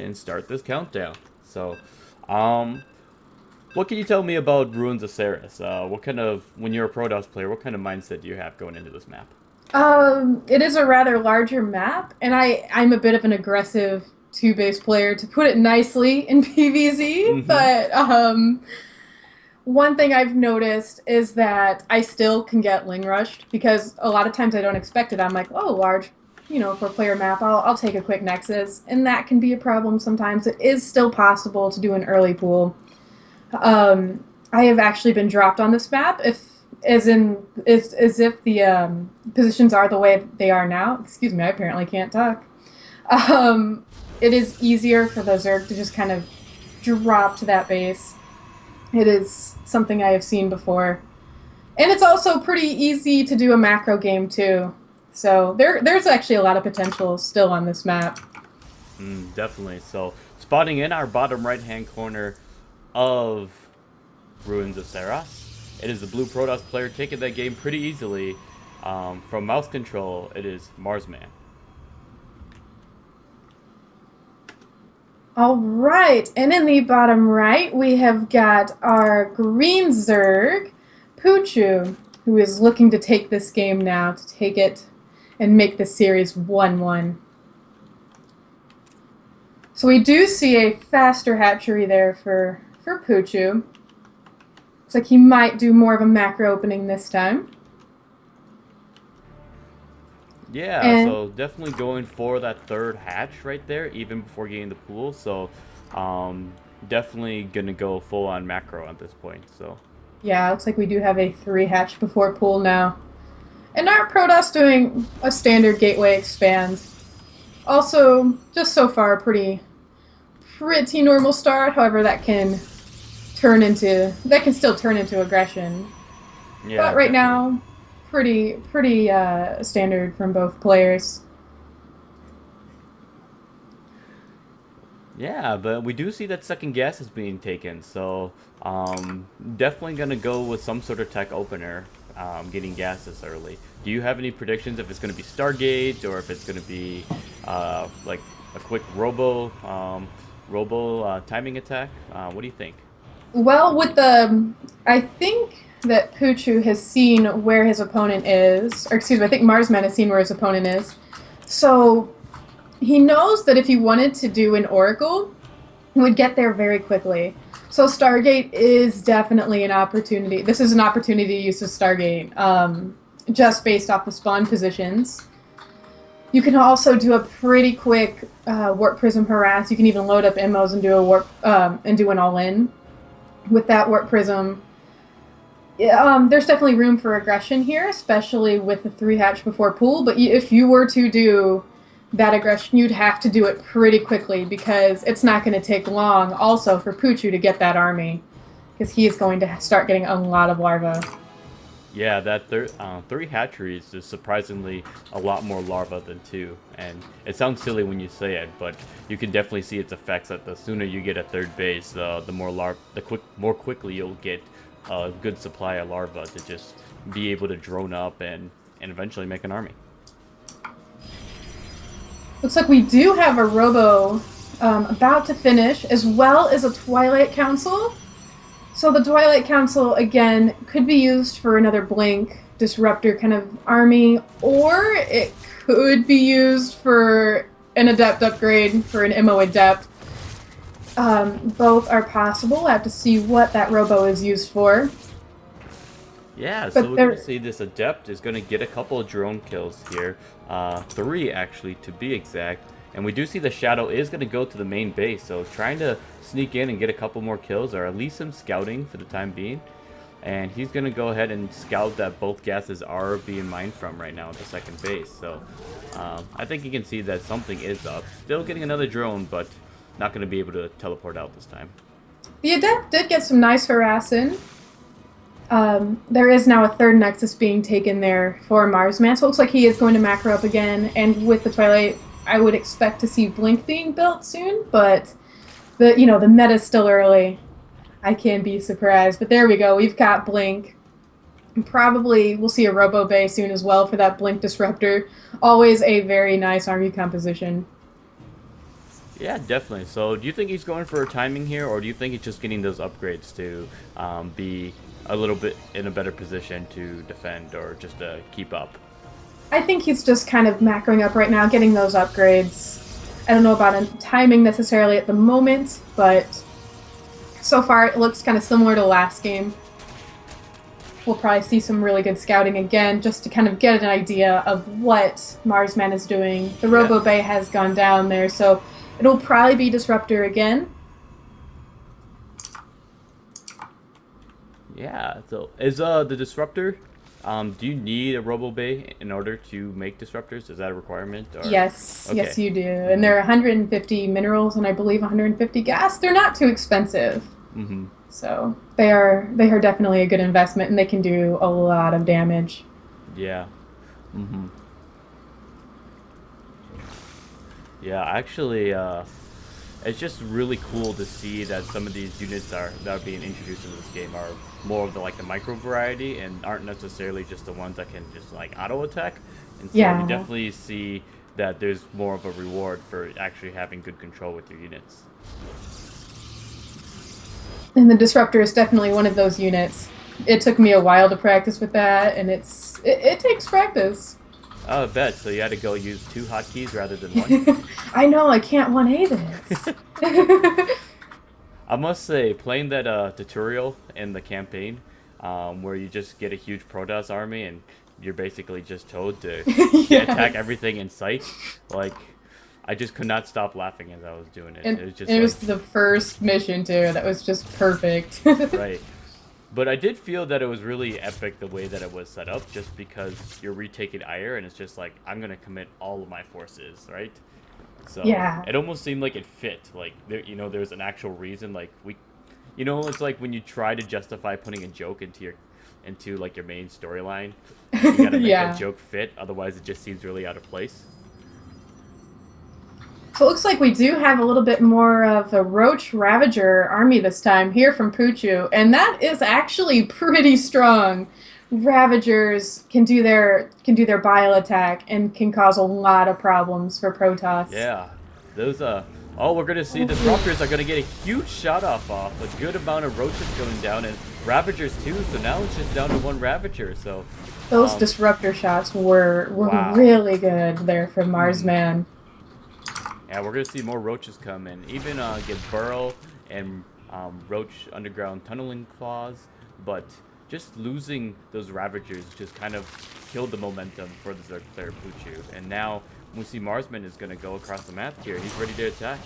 and start this countdown. So, what can you tell me about Ruins of Ceres? When you're a Protoss player, what kind of mindset do you have going into this map? It is a rather larger map, and I'm a bit of an aggressive two-base player, to put it nicely, in PvZ. Mm-hmm. But one thing I've noticed is that I still can get Ling Rushed, because a lot of times I don't expect it. I'm like, oh, large, four-player map, I'll take a quick Nexus, and that can be a problem sometimes. It is still possible to do an early pool. I have actually been dropped on this map, as if the positions are the way they are now. Excuse me, I apparently can't talk. It is easier for the Zerg to just kind of drop to that base. It is something I have seen before. And it's also pretty easy to do a macro game too. So there's actually a lot of potential still on this map. Definitely. So, spotting in our bottom right-hand corner of Ruins of Ceres, it is the blue Protoss player taking that game pretty easily. From mouse control, it is Marsman. All right, and in the bottom right, we have got our green Zerg, Pouchou, who is looking to take this game now, to take it and make the series 1-1. So we do see a faster hatchery there for Pouchou. Looks like he might do more of a macro opening this time. Yeah, so definitely going for that third hatch right there, even before getting the pool. So, definitely gonna go full on macro at this point. So, yeah, looks like we do have a 3 hatch before pool now. And our Protoss doing a standard gateway expand. Also, just so far, pretty normal start. However, that can still turn into aggression. yeah. But right now, pretty standard from both players. Yeah, but we do see that second gas is being taken. So, definitely gonna go with some sort of tech opener, getting gas this early. Do you have any predictions if it's gonna be Stargate or if it's gonna be like a quick robo timing attack? What do you think? Well, I think that Pouchou has seen where his opponent is, or excuse me, I think Marsman has seen where his opponent is. So he knows that if he wanted to do an Oracle, he would get there very quickly. So Stargate is definitely an opportunity. This is an opportunity to use the Stargate, just based off the spawn positions. You can also do a pretty quick Warp Prism harass. You can even load up immos and do a warp and do an all-in with that Warp Prism. There's definitely room for aggression here, especially with the 3 hatch before pool. But if you were to do that aggression, you'd have to do it pretty quickly, because it's not going to take long also for Pouchou to get that army, because he is going to start getting a lot of larvae. Yeah, that 3 hatcheries is surprisingly a lot more larva than 2, and it sounds silly when you say it, but you can definitely see its effects. That the sooner you get a third base, more quickly you'll get a good supply of larva to just be able to drone up and eventually make an army. Looks like we do have a Robo about to finish, as well as a Twilight Council. So the Twilight Council, again, could be used for another Blink Disruptor kind of army, or it could be used for an Adept upgrade, for an MO Adept. Both are possible. I have to see what that Robo is used for. Yeah, so we're going to see this Adept is going to get a couple of drone kills here. 3, actually, to be exact. And we do see the Shadow is going to go to the main base, so trying to sneak in and get a couple more kills, or at least some scouting for the time being. And he's going to go ahead and scout that both gases are being mined from right now at the second base. So I think you can see that something is up. Still getting another drone, but not going to be able to teleport out this time. The Adept did get some nice harassing. There is now a third Nexus being taken there for Marsman, so it looks like he is going to macro up again, and with the Twilight, I would expect to see Blink being built soon, but the meta is still early. I can be surprised, but there we go, we've got Blink. And probably we'll see a Robo Bay soon as well for that Blink Disruptor. Always a very nice army composition. Yeah, definitely. So do you think he's going for a timing here, or do you think he's just getting those upgrades to be a little bit in a better position to defend or just to keep up? I think he's just kind of macroing up right now, getting those upgrades. I don't know about timing necessarily at the moment, but so far it looks kind of similar to last game. We'll probably see some really good scouting again, just to kind of get an idea of what Marsman is doing. The Robo Bay has gone down there, so it'll probably be Disruptor again. Yeah, so is the Disruptor, do you need a Robo Bay in order to make Disruptors? Is that a requirement? Or? Yes, Okay. yes you do. And they're 150 minerals and I believe 150 gas. They're not too expensive. Mm-hmm. So they are definitely a good investment, and they can do a lot of damage. Yeah. Mm-hmm. Yeah, actually, it's just really cool to see that some of these units that are being introduced into this game are more of the micro variety and aren't necessarily just the ones that can just auto attack. And so you definitely see that there's more of a reward for actually having good control with your units. And the Disruptor is definitely one of those units. It took me a while to practice with that, and it takes practice. Oh, I bet. So you had to go use 2 hotkeys rather than 1? I know, I can't 1A this. I must say, playing that tutorial in the campaign, where you just get a huge Protoss army and you're basically just told to attack everything in sight, I just could not stop laughing as I was doing it. And it was just it was the first mission too. That was just perfect. Right. But I did feel that it was really epic the way that it was set up, just because you're retaking Ire and it's just I'm gonna commit all of my forces, right? So yeah. It almost seemed like it fit. There's an actual reason. It's like when you try to justify putting a joke into your main storyline, you gotta make that joke fit. Otherwise, it just seems really out of place. So it looks like we do have a little bit more of a Roach Ravager army this time here from Pouchou, and that is actually pretty strong. Ravagers can do their bile attack and can cause a lot of problems for Protoss. Yeah, those we're gonna see Disruptors are gonna get a huge shot off, a good amount of Roaches going down, and Ravagers too. So now it's just down to 1 Ravager. So those Disruptor shots were really good there from Marsman. Yeah, we're going to see more Roaches come in. Even get Burrow and Roach Underground Tunneling Claws. But just losing those Ravagers just kind of killed the momentum for the Zerg player Pouchou. And now we see Marsman is going to go across the map here. He's ready to attack.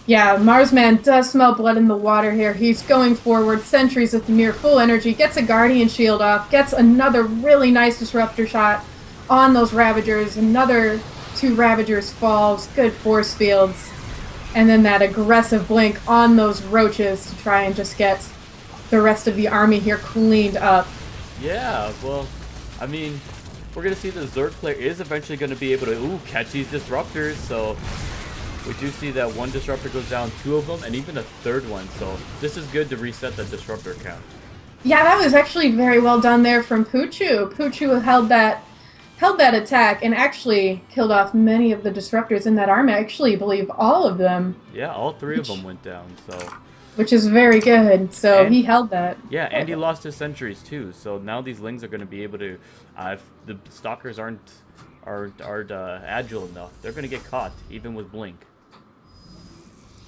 Yeah, Marsman does smell blood in the water here. He's going forward. Sentries with near full energy. Gets a Guardian Shield off. Gets another really nice Disruptor shot on those Ravagers. Another 2 Ravagers falls, good force fields, and then that aggressive blink on those Roaches to try and just get the rest of the army here cleaned up. Yeah, well, I mean, we're going to see the Zerg player is eventually going to be able to catch these Disruptors, so we do see that 1 Disruptor goes down, 2 of them, and even a 3rd one, so this is good to reset the Disruptor count. Yeah, that was actually very well done there from Pouchou. Pouchou held that attack and actually killed off many of the Disruptors in that army. I actually believe all of them. Yeah, all 3 of them went down, so... Which is very good, so he held that. Yeah, and he lost his sentries too, so now these Lings are going to be able to... if the Stalkers aren't agile enough, they're going to get caught, even with Blink.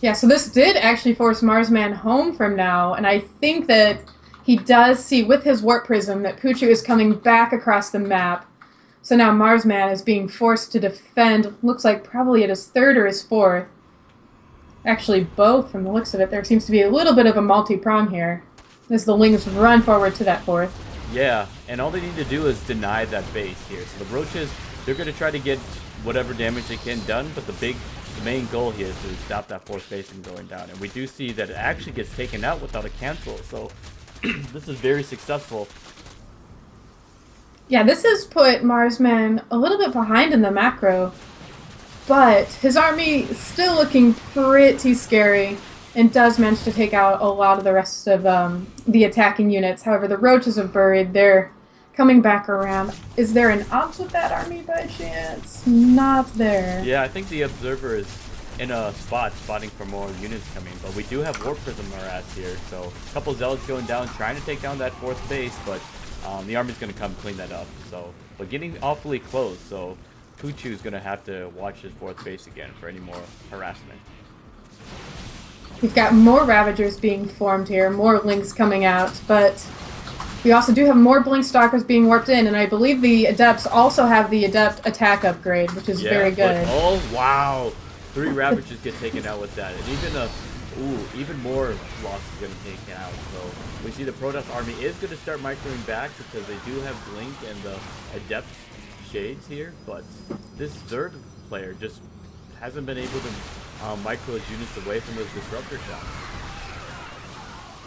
Yeah, so this did actually force Marsman home from now, and I think that he does see, with his Warp Prism, that Pouchou is coming back across the map. So now Marsman is being forced to defend, looks like probably at his 3rd or his 4th. Actually, both from the looks of it. There seems to be a little bit of a multi-prong here as the Lings run forward to that 4th. Yeah, and all they need to do is deny that base here. So the Roaches, they're going to try to get whatever damage they can done, but the main goal here is to stop that 4th base from going down. And we do see that it actually gets taken out without a cancel, so this is very successful. Yeah, this has put Marsman a little bit behind in the macro, but his army is still looking pretty scary and does manage to take out a lot of the rest of the attacking units. However, the Roaches have buried. They're coming back around. Is there an Obs with that army by chance? Not there. Yeah, I think the Observer is in a spotting for more units coming. But we do have War Prism Morass here, so a couple Zealots going down, trying to take down that 4th base, but the army's going to come clean that up. So, but getting awfully close, so Pouchou's going to have to watch his 4th base again for any more harassment. We've got more Ravagers being formed here, more Links coming out, but we also do have more Blink Stalkers being warped in, and I believe the Adepts also have the Adept attack upgrade, which is very good. Oh, wow. 3 Ravagers get taken out with that, and even more loss is going to be taken out. So we see the Protoss army is going to start microing back because they do have Blink and the Adept Shades here, but this Zerg player just hasn't been able to micro his units away from those Disruptor shots.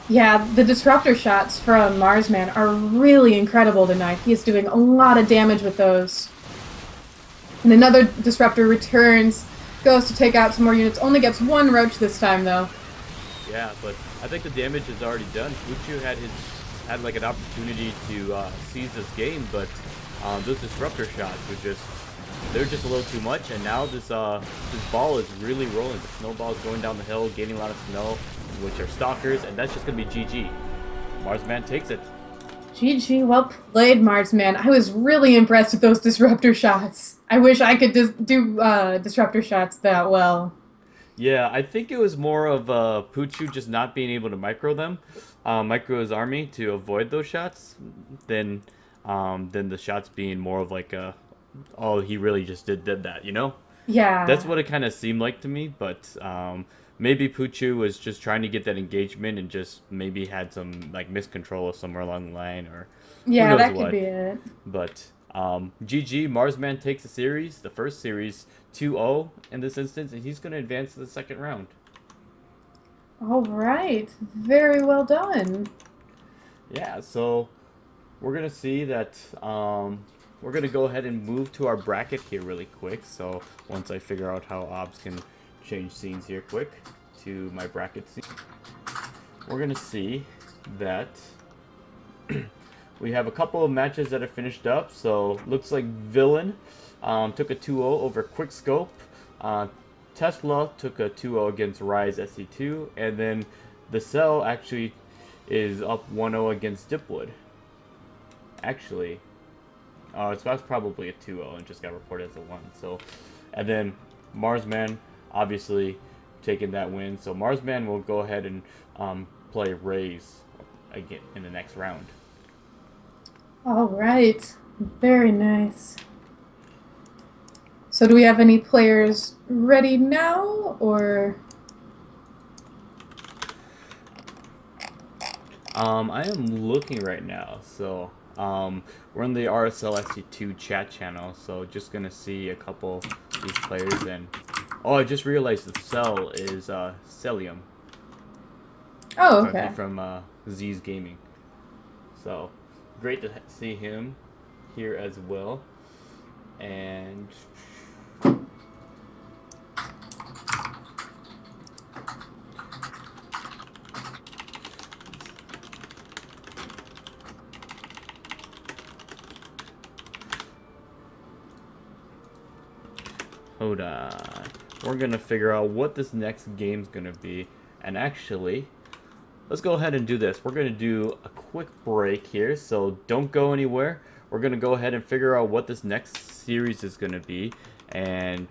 Yeah, the Disruptor shots from Marsman are really incredible tonight. He is doing a lot of damage with those. And another Disruptor returns, goes to take out some more units. Only gets 1 Roach this time, though. Yeah, but I think the damage is already done. Pouchou had like an opportunity to seize this game, but those Disruptor shots were they're just a little too much, and now this ball is really rolling. The snowball is going down the hill, gaining a lot of snow, which are Stalkers, and that's just going to be GG. Marsman takes it. GG, well played, Marsman. I was really impressed with those Disruptor shots. I wish I could do Disruptor shots that well. Yeah, I think it was more of Pouchou just not being able to micro them, micro his army to avoid those shots, than the shots being more of like oh, he really just did that, you know? Yeah. That's what it kind of seemed like to me, but maybe Pouchou was just trying to get that engagement and just maybe had some like miscontrol somewhere along the line, or yeah, that could be it. But GG, Marsman takes the series, the first series 2-0 in this instance, and he's going to advance to the 2nd round. All right, very well done. Yeah, so we're going to see that we're going to go ahead and move to our bracket here really quick. So once I figure out how OBS can change scenes here quick to my bracket scene, we're going to see that we have a couple of matches that are finished up. So looks like Villain took a 2-0 over Quickscope. Tesla took a 2-0 against Rise SC2. And then the Cell actually is up 1-0 against Dipwood. Actually, it's probably a 2-0 and just got reported as a 1. So, and then Marsman obviously taking that win. So Marsman will go ahead and play Raze again in the next round. All right, very nice. So do we have any players ready now, or? I am looking right now. So we're in the RSL SC2 chat channel. So just gonna see a couple of these players, and oh, I just realized the Cell is Celium. Oh, okay. From Z's Gaming. So great to see him here as well. And hold on. We're gonna figure out what this next game's gonna be. And actually, let's go ahead and do this. We're gonna do a quick break here, so don't go anywhere. We're gonna go ahead and figure out what this next series is gonna be, and